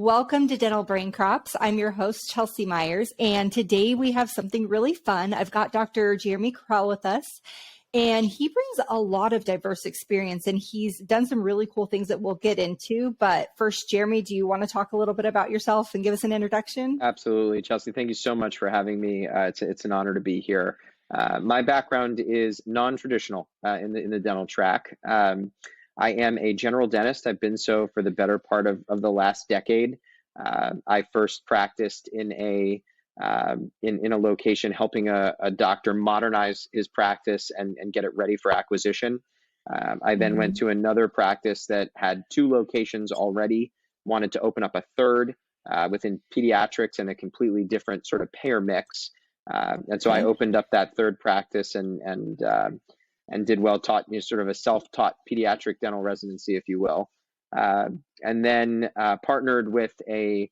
Welcome to Dental Brain Crops. I'm your host, Chelsea Myers, and today we have something really fun. I've got Dr. Jeremy Krell with us, and he brings a lot of diverse experience, and he's done some really cool things that we'll get into. But first, Jeremy, do you want to talk a little bit about yourself and give us an introduction? Absolutely, Chelsea. Thank you so much for having me. It's an honor to be here. My background is non-traditional in the dental track. I am a general dentist. I've been so for the better part of the last decade. I first practiced in a location helping a doctor modernize his practice and get it ready for acquisition. I then went to another practice that had two locations already, wanted to open up a third within pediatrics and a completely different sort of payer mix. And so I opened up that third practice and did well, taught sort of a self-taught pediatric dental residency, if you will. And then partnered with an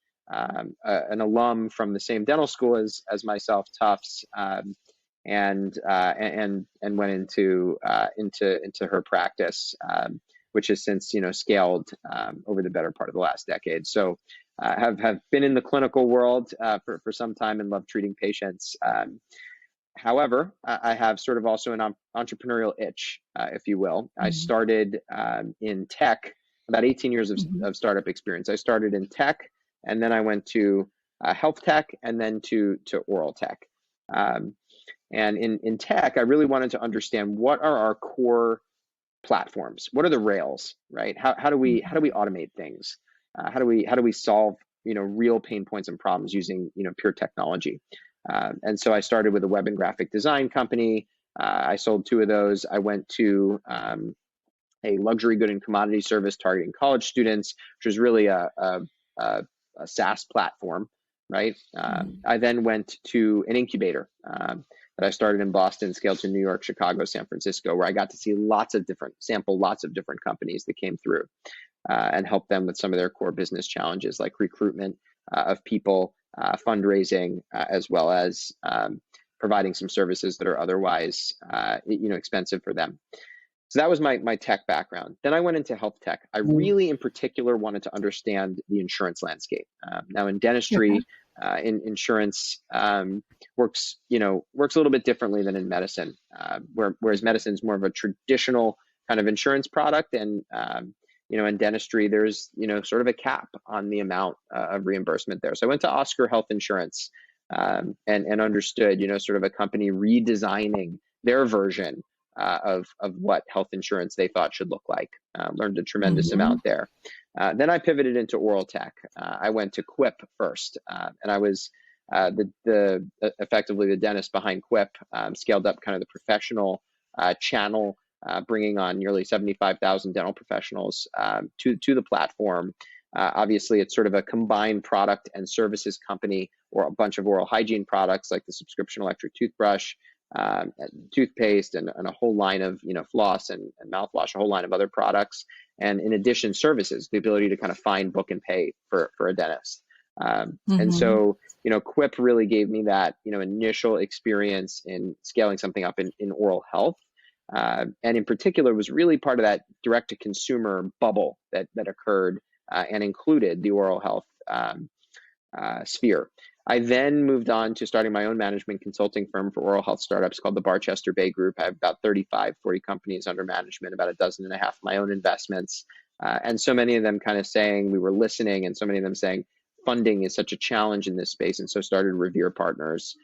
alum from the same dental school as myself, Tufts, and went into her practice, which has since scaled over the better part of the last decade. So have been in the clinical world for some time and love treating patients. However, I have sort of also an entrepreneurial itch, if you will. I started in tech, about 18 years of startup experience. I started in tech, and then I went to health tech, and then to oral tech. And in tech, I really wanted to understand what are our core platforms? What are the rails, right? How do we automate things? How do we solve real pain points and problems using pure technology? And so I started with a web and graphic design company. I sold two of those. I went to a luxury good and commodity service targeting college students, which was really a SaaS platform, right? I then went to an incubator that I started in Boston, scaled to New York, Chicago, San Francisco, where I got to see lots of different companies that came through and help them with some of their core business challenges like recruitment of people, fundraising, as well as providing some services that are otherwise expensive for them. So that was my tech background. Then I went into health tech. I really, in particular, wanted to understand the insurance landscape. Now, in dentistry, insurance works a little bit differently than in medicine, whereas medicine is more of a traditional kind of insurance product, and in dentistry, there's sort of a cap on the amount of reimbursement there. So I went to Oscar Health Insurance and understood sort of a company redesigning their version of what health insurance they thought should look like. Learned a tremendous amount there. Then I pivoted into oral tech. I went to Quip first, and I was effectively the dentist behind Quip. Scaled up kind of the professional channel, bringing on nearly 75,000 dental professionals to the platform. Obviously, it's sort of a combined product and services company, or a bunch of oral hygiene products like the subscription electric toothbrush, and toothpaste, and a whole line of floss and mouthwash, a whole line of other products, and in addition, services, the ability to kind of find, book, and pay for a dentist. And so Quip really gave me that initial experience in scaling something up in oral health. And in particular, was really part of that direct-to-consumer bubble that occurred and included the oral health sphere. I then moved on to starting my own management consulting firm for oral health startups called the Barchester Bay Group. I have about 40 companies under management, about 12.5 of my own investments. And so many of them kind of saying we were listening, and so many of them saying funding is such a challenge in this space, and so started Revere Partners,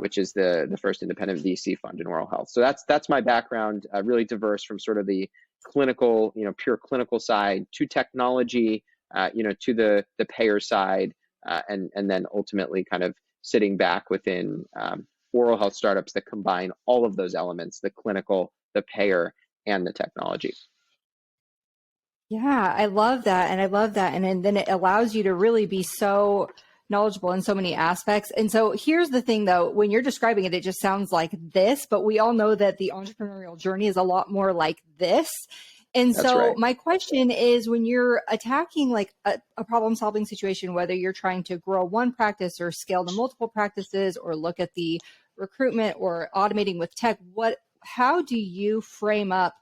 which is the first independent VC fund in oral health. So that's my background, really diverse from sort of the clinical, pure clinical side to technology, to the payer side, and then ultimately kind of sitting back within oral health startups that combine all of those elements: the clinical, the payer, and the technology. Yeah, I love that. And I love that. And then it allows you to really be so knowledgeable in so many aspects. And so here's the thing, though, when you're describing it, it just sounds like this, but we all know that the entrepreneurial journey is a lot more like this. And That's so right. my question is, when you're attacking like a problem solving situation, whether you're trying to grow one practice or scale to multiple practices or look at the recruitment or automating with tech, how do you frame up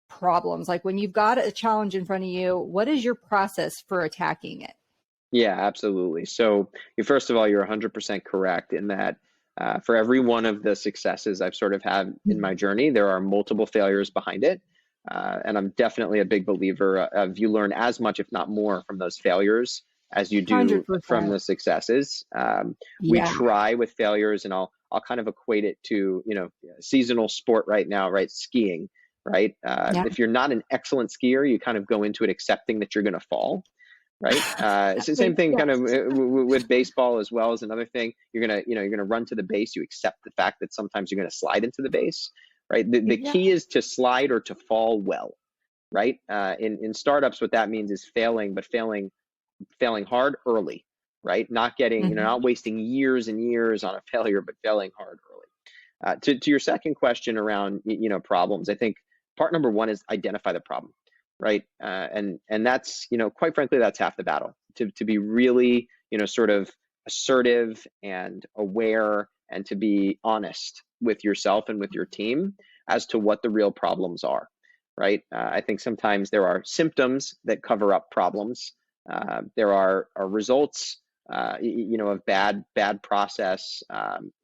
problems? Like when you've got a challenge in front of you, what is your process for attacking it? Yeah, absolutely. So, first of all, you're 100% correct in that for every one of the successes I've sort of had in my journey, there are multiple failures behind it. And I'm definitely a big believer of you learn as much, if not more, from those failures as you do from 100%. the successes. We Yeah. try with failures, and I'll kind of equate it to, seasonal sport right now, right? Skiing, right? Yeah. If you're not an excellent skier, you kind of go into it accepting that you're going to fall, right? It's the same thing kind of Yes. with baseball as well as another thing. You're gonna run to the base. You accept the fact that sometimes you're gonna slide into the base, right? The Yeah. key is to slide or to fall well, right? In startups, what that means is failing, but failing hard early, right? Not getting, not wasting years and years on a failure, but failing hard early. To your second question around problems, I think part number one is identify the problem, right? And that's quite frankly that's half the battle. To be really sort of assertive and aware and to be honest with yourself and with your team as to what the real problems are, right? I think sometimes there are symptoms that cover up problems. There are results of bad process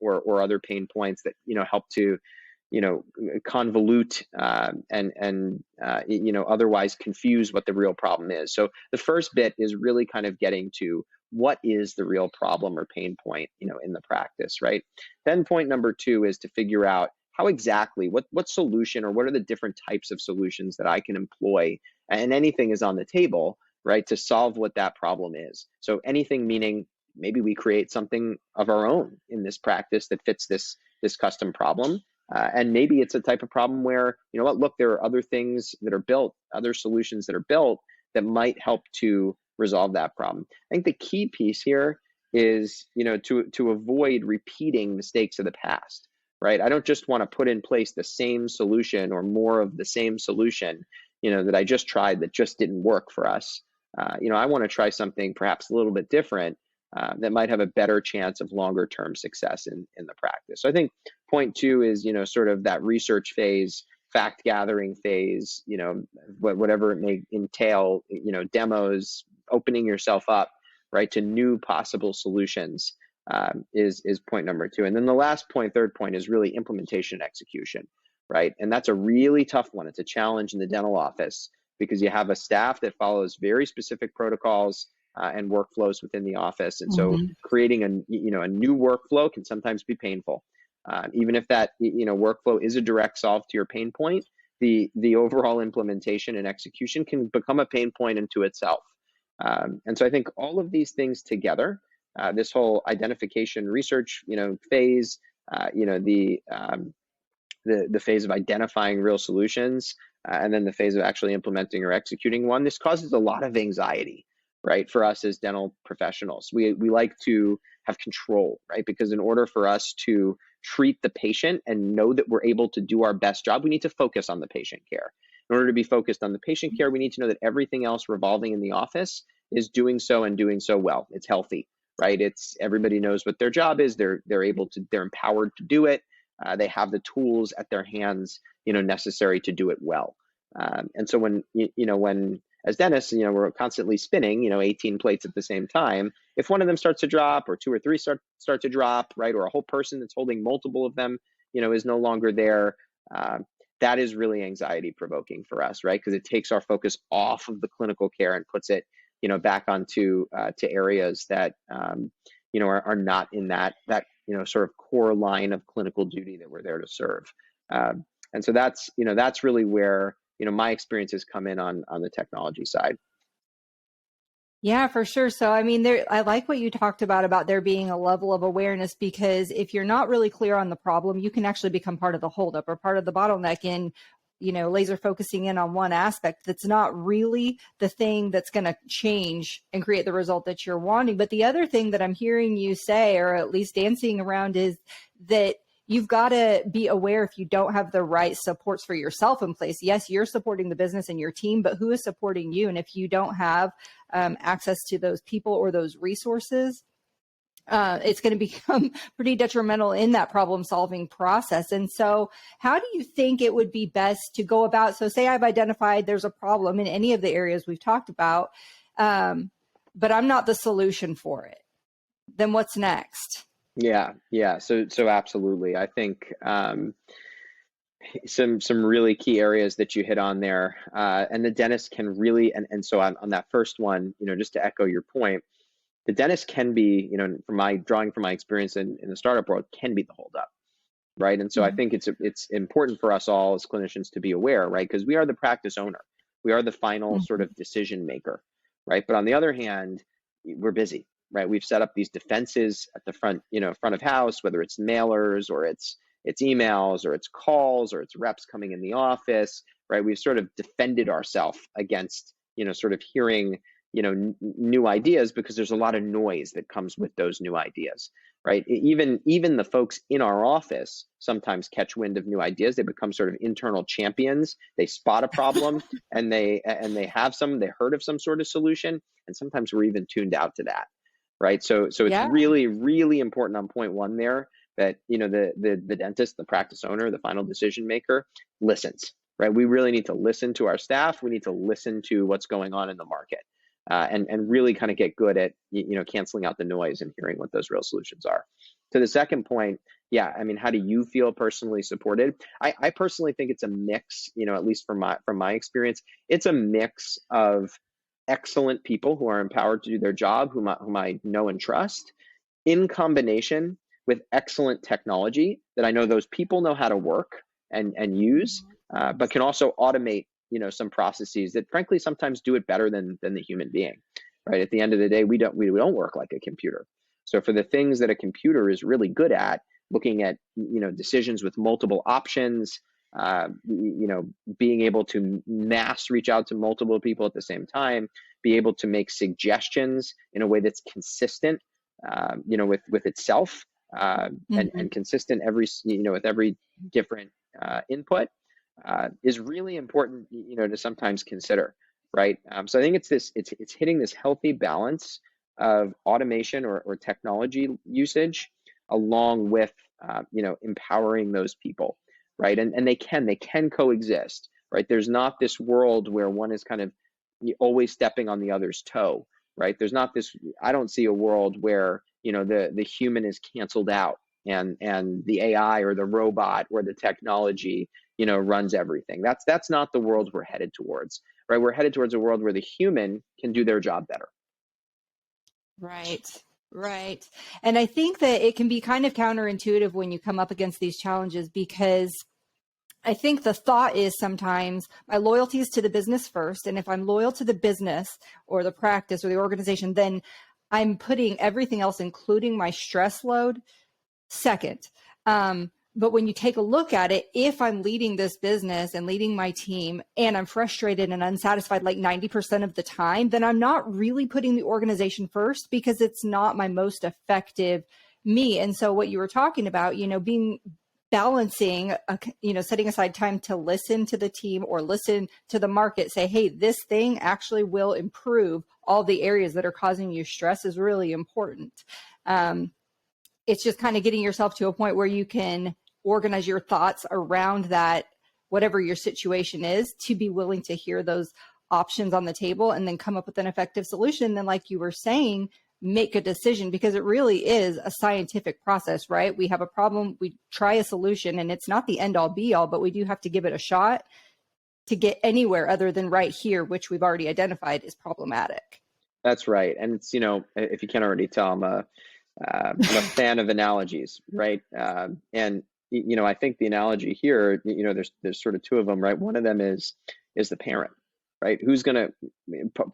or other pain points that help to convolute and otherwise confuse what the real problem is. So the first bit is really kind of getting to what is the real problem or pain point in the practice, right? Then point number two is to figure out how exactly what solution or what are the different types of solutions that I can employ, and anything is on the table, right, to solve what that problem is. So anything meaning maybe we create something of our own in this practice that fits this custom problem. And maybe it's a type of problem where, look, there are other things that are built, other solutions that are built that might help to resolve that problem. I think the key piece here is, to avoid repeating mistakes of the past, right? I don't just want to put in place the same solution or more of the same solution, that I just tried that just didn't work for us. I want to try something perhaps a little bit different that might have a better chance of longer term success in the practice. So I think point two is, sort of that research phase, fact gathering phase, whatever it may entail, demos, opening yourself up, right, to new possible solutions is point number two. And then the last point, third point, is really implementation and execution, right? And that's a really tough one. It's a challenge in the dental office because you have a staff that follows very specific protocols and workflows within the office. And so creating a new workflow can sometimes be painful. Even if that workflow is a direct solve to your pain point, the overall implementation and execution can become a pain point into itself. And so I think all of these things together, this whole identification research phase, the phase of identifying real solutions, and then the phase of actually implementing or executing one, this causes a lot of anxiety, right, for us as dental professionals. We like to have control, right? Because in order for us to treat the patient and know that we're able to do our best job, we need to focus on the patient care. In order to be focused on the patient care, we need to know that everything else revolving in the office is doing so and doing so well. It's healthy, right? It's everybody knows what their job is. They're empowered to do it. They have the tools at their hands, necessary to do it well. And so when as dentists, we're constantly spinning, 18 plates at the same time. If one of them starts to drop, or two or three start to drop, right, or a whole person that's holding multiple of them, is no longer there, that is really anxiety provoking for us, right? Because it takes our focus off of the clinical care and puts it, back onto to areas that, are not in that sort of core line of clinical duty that we're there to serve. And so that's really where my experiences come in on the technology side. Yeah, for sure. So, I mean, I like what you talked about there being a level of awareness, because if you're not really clear on the problem, you can actually become part of the holdup or part of the bottleneck in, laser focusing in on one aspect that's not really the thing that's going to change and create the result that you're wanting. But the other thing that I'm hearing you say, or at least dancing around, is that you've got to be aware if you don't have the right supports for yourself in place. Yes, you're supporting the business and your team, but who is supporting you? And if you don't have access to those people or those resources, it's going to become pretty detrimental in that problem solving process. And so how do you think it would be best to go about? So say I've identified there's a problem in any of the areas we've talked about, but I'm not the solution for it. Then what's next? Yeah. So absolutely. I think some really key areas that you hit on there, and the dentist can really, and so on that first one, just to echo your point, the dentist can be, from my experience in the startup world, can be the holdup, right? And so I think it's important for us all as clinicians to be aware, right? Because we are the practice owner, we are the final sort of decision maker, right? But on the other hand, we're busy, right? We've set up these defenses at the front, front of house, whether it's mailers or it's emails or it's calls or it's reps coming in the office, right? We've sort of defended ourselves against, sort of hearing, new ideas, because there's a lot of noise that comes with those new ideas, right? Even the folks in our office sometimes catch wind of new ideas. They become sort of internal champions. They spot a problem and they heard of some sort of solution, and sometimes we're even tuned out to that, right? So it's really, really important on point one there that, the dentist, the practice owner, the final decision maker listens, right? We really need to listen to our staff. We need to listen to what's going on in the market. And really kind of get good at, canceling out the noise and hearing what those real solutions are. To the second point, how do you feel personally supported? I personally think it's a mix, at least from my experience, it's a mix of excellent people who are empowered to do their job, whom I know and trust, in combination with excellent technology that I know those people know how to work and use, but can also automate some processes that frankly sometimes do it better than the human being, right? At the end of the day, we don't work like a computer. So for the things that a computer is really good at, looking at decisions with multiple options, being able to mass reach out to multiple people at the same time, be able to make suggestions in a way that's consistent, with itself, and consistent with every different input. Is really important, to sometimes consider, right? So I think it's hitting this healthy balance of automation or technology usage, along with empowering those people, right? And they can coexist, right? There's not this world where one is kind of always stepping on the other's toe, right? There's not this. I don't see a world where the human is canceled out and the AI or the robot or the technology runs everything. That's not the world we're headed towards, right? We're headed towards a world where the human can do their job better. Right. And I think that it can be kind of counterintuitive when you come up against these challenges, because I think the thought is sometimes my loyalty is to the business first. And if I'm loyal to the business or the practice or the organization, then I'm putting everything else, including my stress load, second. But when you take a look at it, if I'm leading this business and leading my team and I'm frustrated and unsatisfied like 90% of the time, then I'm not really putting the organization first, because it's not my most effective me. And so what you were talking about, being balancing, setting aside time to listen to the team or listen to the market, say, hey, this thing actually will improve all the areas that are causing you stress, is really important. It's just kind of getting yourself to a point where you can organize your thoughts around that, whatever your situation is, to be willing to hear those options on the table and then come up with an effective solution. Then, like you were saying, make a decision, because it really is a scientific process, right? We have a problem, we try a solution, and it's not the end all be all, but we do have to give it a shot to get anywhere other than right here, which we've already identified is problematic. That's right. And it's, if you can't already tell, I'm a fan of analogies, right? And I think the analogy here, there's sort of two of them, right? One of them is the parent, right?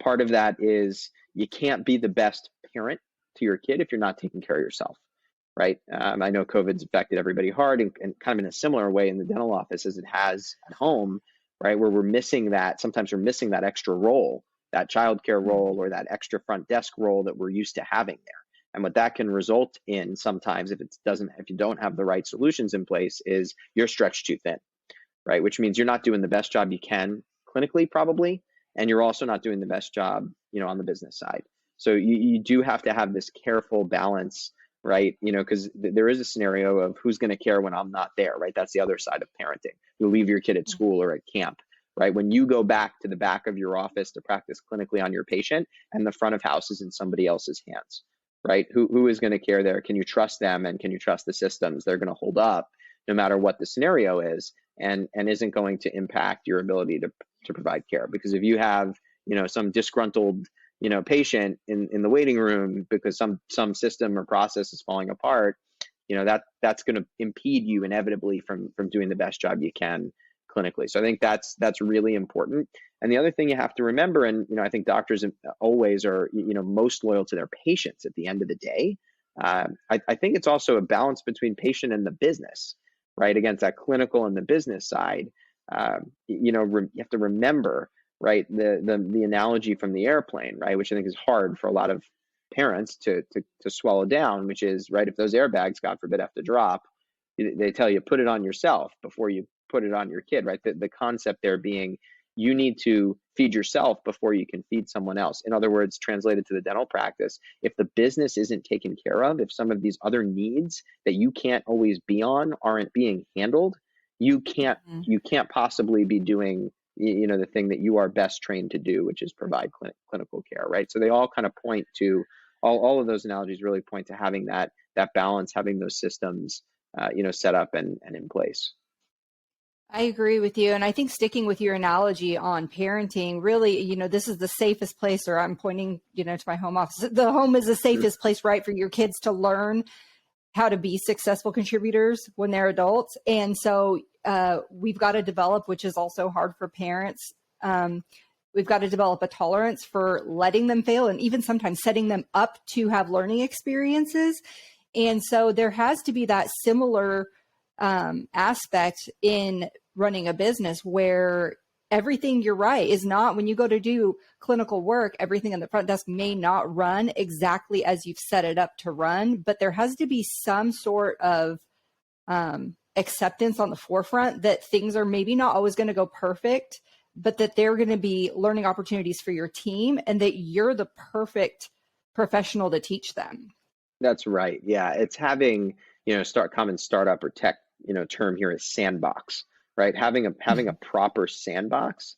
Part of that is you can't be the best parent to your kid if you're not taking care of yourself, right? I know COVID's affected everybody hard, and kind of in a similar way in the dental office as it has at home, right? Where sometimes we're missing that extra role, that childcare role, or that extra front desk role that we're used to having there. And what that can result in sometimes, if you don't have the right solutions in place, is you're stretched too thin, right? Which means you're not doing the best job you can clinically, probably, and you're also not doing the best job, on the business side. So you do have to have this careful balance right? Because there is a scenario of who's going to care when I'm not there, right? That's the other side of parenting. You leave your kid at school or at camp, right? When you go back to the back of your office to practice clinically on your patient, and the front of house is in somebody else's hands, right? Who is going to care there? Can you trust them, and can you trust the systems they're going to hold up no matter what the scenario is, and isn't going to impact your ability to provide care? Because if you have some disgruntled patient in the waiting room because some system or process is falling apart, that's going to impede you inevitably from doing the best job you can clinically. So I think that's really important. And the other thing you have to remember, and I think doctors always are most loyal to their patients at the end of the day. I think it's also a balance between patient and the business, right? Against that clinical and the business side. You have to remember, right, the analogy from the airplane, right, which I think is hard for a lot of parents to swallow down, which is, right, if those airbags, God forbid, have to drop, they tell you put it on yourself before you put it on your kid, right? The concept there being you need to feed yourself before you can feed someone else. In other words, translated to the dental practice, if the business isn't taken care of, if some of these other needs that you can't always be on aren't being handled, you can't possibly be doing the thing that you are best trained to do, which is provide clinical care, right? So they all kind of point to all of those analogies really point to having that balance, having those systems set up and in place. I agree with you. And I think sticking with your analogy on parenting, really, this is the safest place, or I'm pointing, to my home office. The home is the safest place, right, for your kids to learn how to be successful contributors when they're adults. And so we've got to develop, which is also hard for parents. We've got to develop a tolerance for letting them fail, and even sometimes setting them up to have learning experiences. And so there has to be that similar aspect in running a business where everything, you're right, is not, when you go to do clinical work, everything in the front desk may not run exactly as you've set it up to run, but there has to be some sort of acceptance on the forefront that things are maybe not always going to go perfect, but that they're going to be learning opportunities for your team, and that you're the perfect professional to teach them. That's right. Yeah. It's having, common startup or tech, term here is sandbox, right? Having a proper sandbox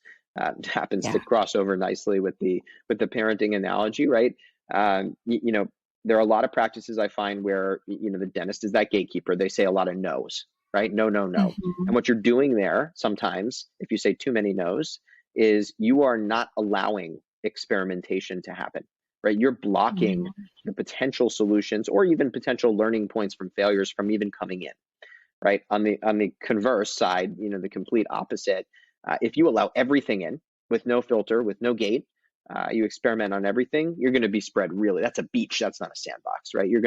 happens to cross over nicely with the parenting analogy, right? There are a lot of practices I find where, the dentist is that gatekeeper. They say a lot of no's, right? No, no, no. And what you're doing there sometimes, if you say too many no's, is you are not allowing experimentation to happen, right? You're blocking the potential solutions or even potential learning points from failures from even coming in, right? On the converse side, the complete opposite. If you allow everything in with no filter, with no gate, you experiment on everything, you're going to be spread really. That's a beach. That's not a sandbox, right? You're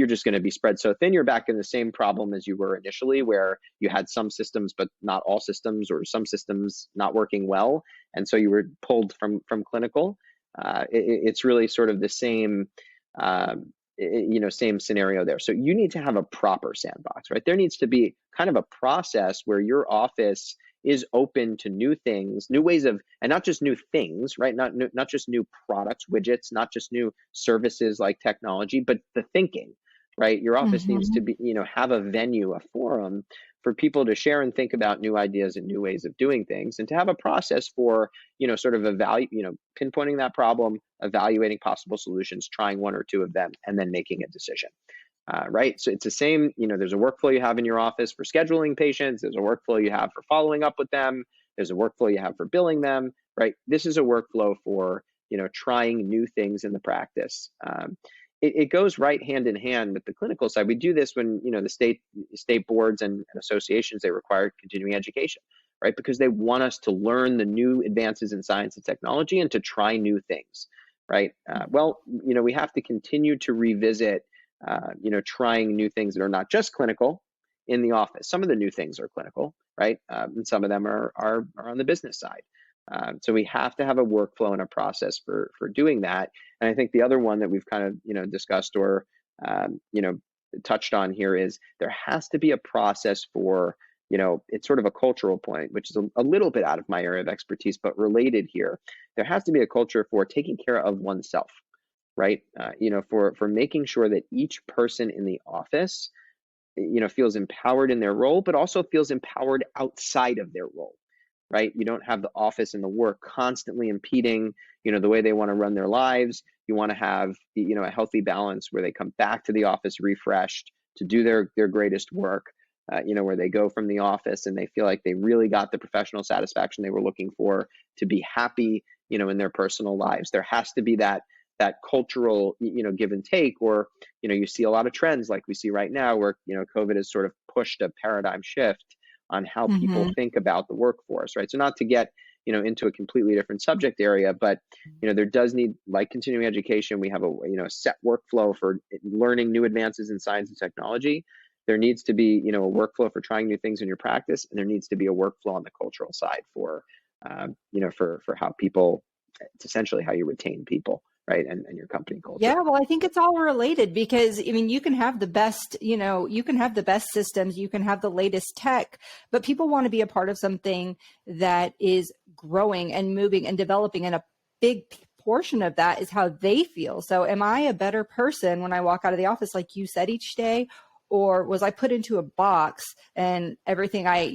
just going to be spread so thin. You're back in the same problem as you were initially, where you had some systems, but not all systems, or some systems not working well. And so you were pulled from clinical. It's really sort of the same, same scenario there. So you need to have a proper sandbox, right? There needs to be kind of a process where your office is open to new things, new ways of, and not just new things, right? Not just new products, widgets, not just new services like technology, but the thinking, right? Your office needs to be, have a venue, a forum for people to share and think about new ideas and new ways of doing things, and to have a process for, sort of pinpointing that problem, evaluating possible solutions, trying one or two of them, and then making a decision. Right. So it's the same, there's a workflow you have in your office for scheduling patients. There's a workflow you have for following up with them. There's a workflow you have for billing them, right? This is a workflow for, trying new things in the practice. It goes right hand in hand with the clinical side. We do this when, the state boards and associations, they require continuing education, right? Because they want us to learn the new advances in science and technology and to try new things, right? We have to continue to revisit trying new things that are not just clinical in the office. Some of the new things are clinical, right? And some of them are on the business side. So we have to have a workflow and a process for doing that. And I think the other one that we've kind of, discussed or, touched on here is there has to be a process for, it's sort of a cultural point, which is a little bit out of my area of expertise, but related here. There has to be a culture for taking care of oneself. right? For making sure that each person in the office, feels empowered in their role, but also feels empowered outside of their role, right? You don't have the office and the work constantly impeding, the way they want to run their lives. You want to have, a healthy balance where they come back to the office refreshed to do their greatest work. Where they go from the office and they feel like they really got the professional satisfaction they were looking for to be happy, in their personal lives. There has to be that cultural, give and take, or, you see a lot of trends like we see right now where, COVID has sort of pushed a paradigm shift on how people Hmm. think about the workforce, right? So not to get, into a completely different subject area, but, there does need, like continuing education, we have a set workflow for learning new advances in science and technology. There needs to be, a workflow for trying new things in your practice, and there needs to be a workflow on the cultural side for, for how people, it's essentially how you retain people, right? And your company culture. Yeah, well, I think it's all related because I mean, you can have the best, you can have the best systems, you can have the latest tech, but people want to be a part of something that is growing and moving and developing. And a big portion of that is how they feel. So, am I a better person when I walk out of the office, like you said, each day? Or was I put into a box and everything I,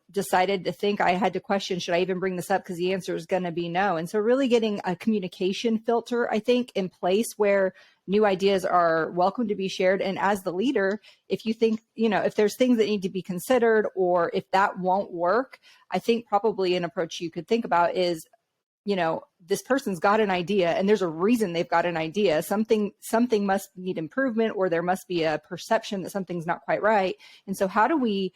decided to think I had to question, should I even bring this up? Because the answer is going to be no. And so really getting a communication filter, I think, in place where new ideas are welcome to be shared. And as the leader, if you think, if there's things that need to be considered or if that won't work, I think probably an approach you could think about is, this person's got an idea and there's a reason they've got an idea. Something must need improvement, or there must be a perception that something's not quite right. And so how do we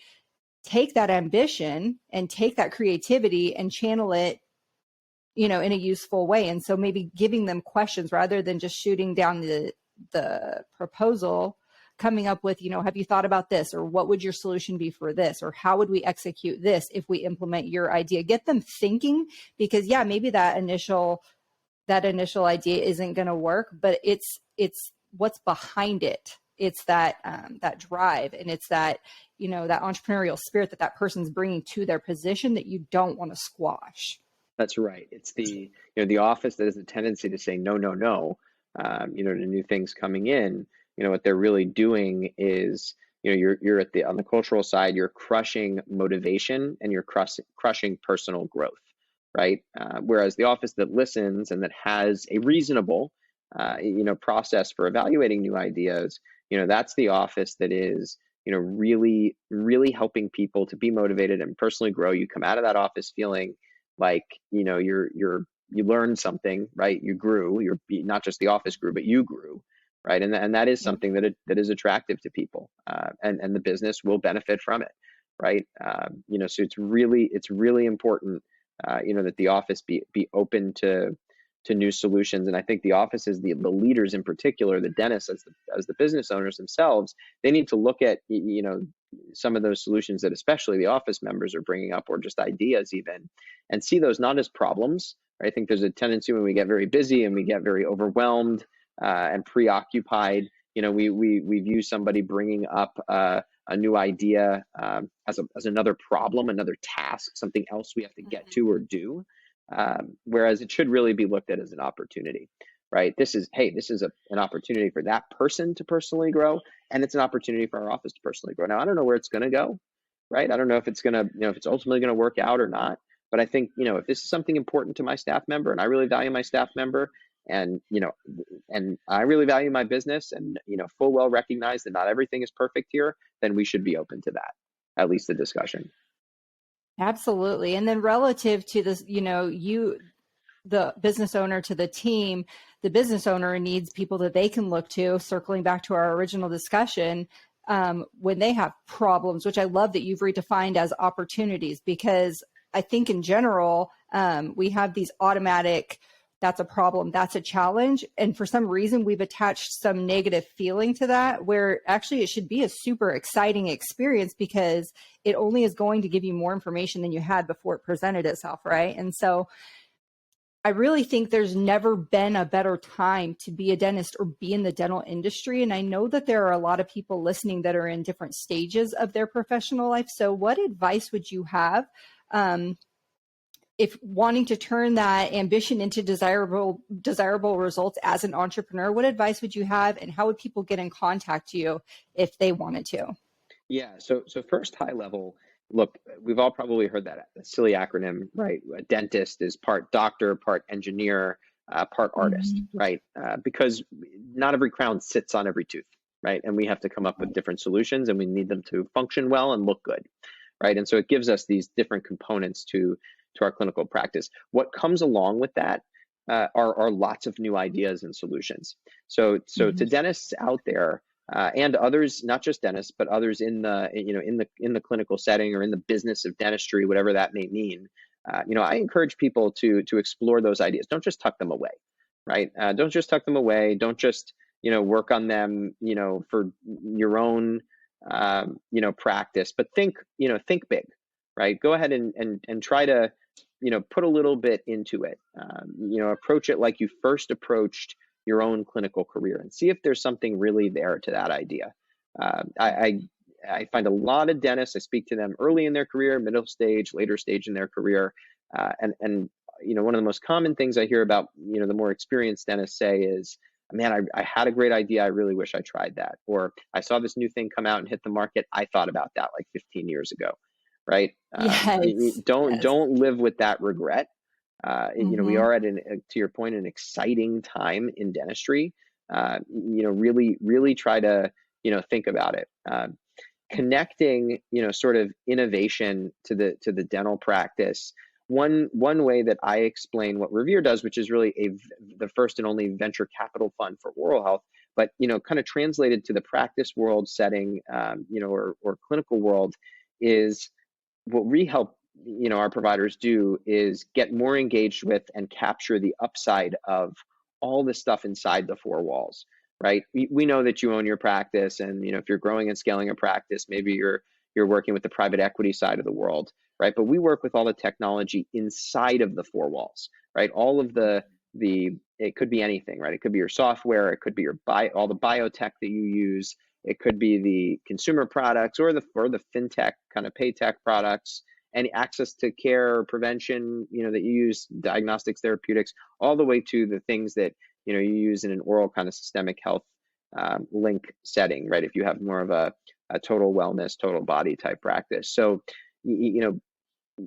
take that ambition and take that creativity and channel it, in a useful way? And so maybe giving them questions rather than just shooting down the proposal, coming up with, have you thought about this, or what would your solution be for this, or how would we execute this if we implement your idea? Get them thinking, because yeah, maybe that initial idea isn't going to work, but it's what's behind it. It's that drive, and it's that, that entrepreneurial spirit that person's bringing to their position that you don't want to squash. That's right. It's the office that has a tendency to say no, no, no, to new things coming in. What they're really doing is, you're on the cultural side, you're crushing motivation and you're crushing personal growth, right? Whereas the office that listens and that has a reasonable, process for evaluating new ideas, that's the office that is, really, really helping people to be motivated and personally grow. You come out of that office feeling like, you learned something, right? You grew. You're not just the office grew, but you grew, right? And that is something that is attractive to people, and the business will benefit from it, right? So it's really important, that the office be open to new solutions. And I think the offices, the leaders in particular, the dentists as the business owners themselves, they need to look at, some of those solutions that especially the office members are bringing up, or just ideas even, and see those not as problems. Right? I think there's a tendency when we get very busy and we get very overwhelmed, and preoccupied, we view somebody bringing up, a new idea, as another problem, another task, something else we have to get to or do. Whereas it should really be looked at as an opportunity, right? This is an opportunity for that person to personally grow, and it's an opportunity for our office to personally grow. Now, I don't know where it's going to go, right? I don't know if it's going to, if it's ultimately going to work out or not. But I think, if this is something important to my staff member, and I really value my staff member, and, and I really value my business, and, full well recognize that not everything is perfect here, then we should be open to that, at least the discussion. Absolutely. And then relative to this, the business owner, to the team, the business owner needs people that they can look to, circling back to our original discussion, when they have problems, which I love that you've redefined as opportunities, because I think in general, we have these automatic, that's a problem, that's a challenge. And for some reason, we've attached some negative feeling to that, where actually it should be a super exciting experience, because it only is going to give you more information than you had before it presented itself, right? And so I really think there's never been a better time to be a dentist or be in the dental industry. And I know that there are a lot of people listening that are in different stages of their professional life. So what advice would you have, if wanting to turn that ambition into desirable results as an entrepreneur, what advice would you have, and how would people get in contact with you if they wanted to? Yeah. So first, high level. Look, we've all probably heard that silly acronym, right? A dentist is part doctor, part engineer, part artist, Mhm. right? Because not every crown sits on every tooth, right? And we have to come up with different solutions, and we need them to function well and look good, right? And so it gives us these different components to our clinical practice. What comes along with that are lots of new ideas and solutions. So to Mhm. dentists out there, and others, not just dentists, but others in the in the clinical setting or in the business of dentistry, whatever that may mean. I encourage people to explore those ideas. Don't just tuck them away, right? Don't just tuck them away. Don't just work on them for your own practice, but think big, right? Go ahead and try to put a little bit into it. Approach it like you first approached your own clinical career and see if there's something really there to that idea. I find a lot of dentists, I speak to them early in their career, middle stage, later stage in their career. And one of the most common things I hear about, the more experienced dentists say is, man, I had a great idea. I really wish I tried that. Or I saw this new thing come out and hit the market. I thought about that like 15 years ago, right? Yes. Yes. Don't live with that regret. We Mhm. are at to your point, an exciting time in dentistry. Really try to, think about it. Connecting, sort of innovation to the dental practice. One way that I explain what Revere does, which is really the first and only venture capital fund for oral health, but kind of translated to the practice world setting, or clinical world, is what we help our providers do is get more engaged with and capture the upside of all the stuff inside the four walls, right? We know that you own your practice, and if you're growing and scaling a practice, maybe you're working with the private equity side of the world, right? But we work with all the technology inside of the four walls, right? All of the it could be anything, right? It could be your software, it could be all the biotech that you use, it could be the consumer products or the fintech kind of pay tech products, and access to care, prevention, that you use, diagnostics, therapeutics, all the way to the things that you use in an oral kind of systemic health link setting, right? If you have more of a total wellness, total body type practice. So,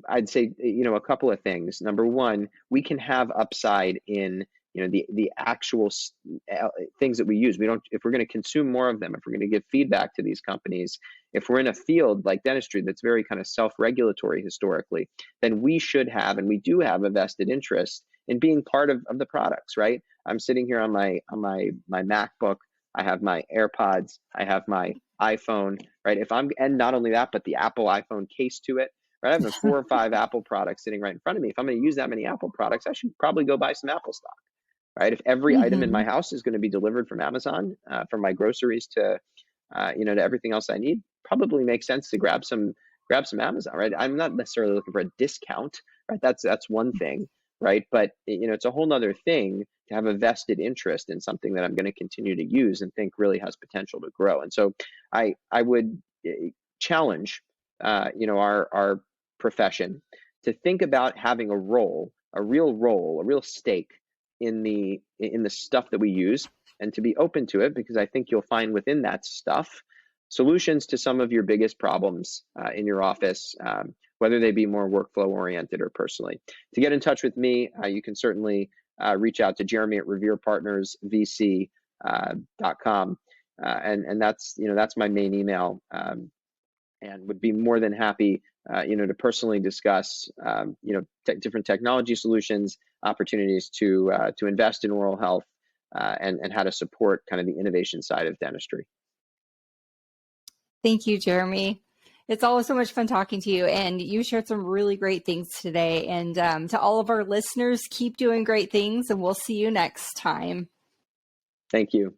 I'd say, a couple of things. Number one, we can have upside in, the actual things that we use. If we're going to consume more of them, if we're going to give feedback to these companies, if we're in a field like dentistry that's very kind of self-regulatory historically, then we should have, and we do have, a vested interest in being part of the products, right? I'm sitting here on my MacBook. I have my AirPods. I have my iPhone, right? And not only that, but the Apple iPhone case to it. Right, I have 4 or 5 Apple products sitting right in front of me. If I'm going to use that many Apple products, I should probably go buy some Apple stock, right? If every item in my Mhm. house is going to be delivered from Amazon, from my groceries to, to everything else I need, probably makes sense to grab some Amazon, right? I'm not necessarily looking for a discount, right? That's one thing, right? But it's a whole nother thing to have a vested interest in something that I'm going to continue to use and think really has potential to grow. And so I would challenge our profession to think about having a role, a real stake in the stuff that we use, and to be open to it, because I think you'll find within that stuff solutions to some of your biggest problems in your office, whether they be more workflow oriented or personally. To get in touch with me, you can certainly reach out to Jeremy at reverepartnersvc.com, and that's my main email. And would be more than happy, to personally discuss, different technology solutions, opportunities to invest in oral health, and how to support kind of the innovation side of dentistry. Thank you, Jeremy. It's always so much fun talking to you, and you shared some really great things today. And to all of our listeners, keep doing great things, and we'll see you next time. Thank you.